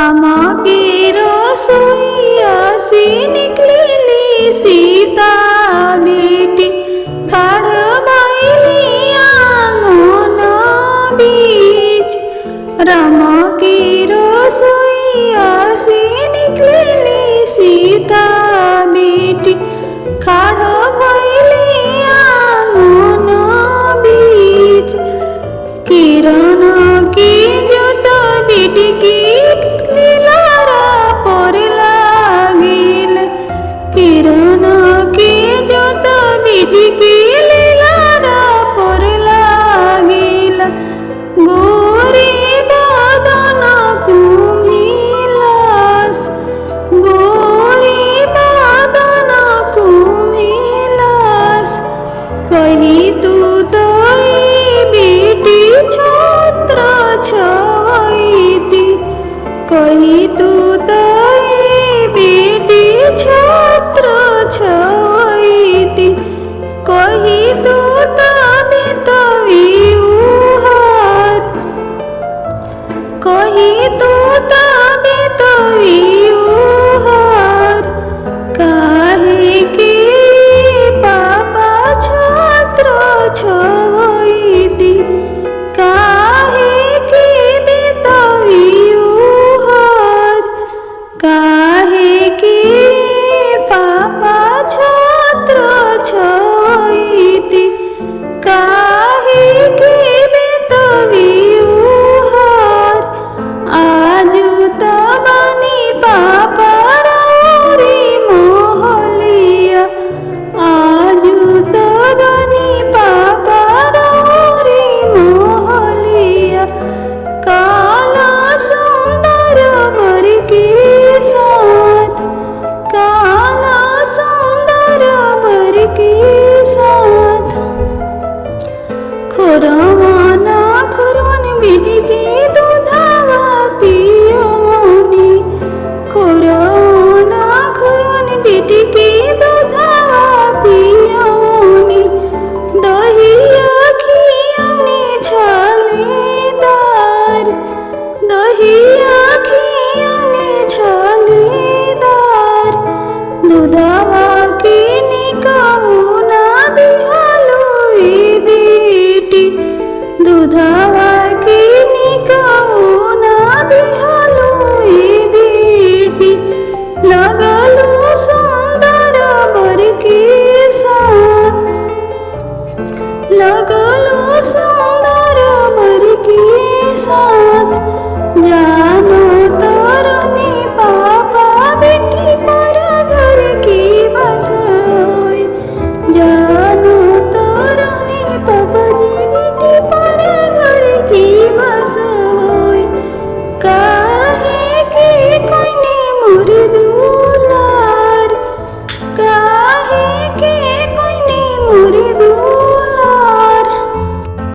আমাকে রসইয়া से निकली सीता बेटी खड़ बैली आंगन बीच। रामा की रसोईया से निकली सीता बेटी खड़ बैली आंगन बीच। किरण की जोत बेटी की लीलारा पर लागिल। किरण की जोत बेटी की लीलारा पर लागिल। गोरी बदन कुमिलास गोरी बदन कुमिलास। कही तू तो बेटी छत्र छवैती। कही तू तो बेटी छत्र छवैती। कही तू तबे तवी उहार। कही तू तबे तवी उहार। काहे के पापा छत्र छवैती। काहे के बेतवी उहार। काहे के पापा छत्र छवैती। काहे के बेतवी उहार। आजु त बनी पापा रौरी मोहलिया। आजु त बनी पापा रौरी मोहलिया। काला सुंदर वर के सा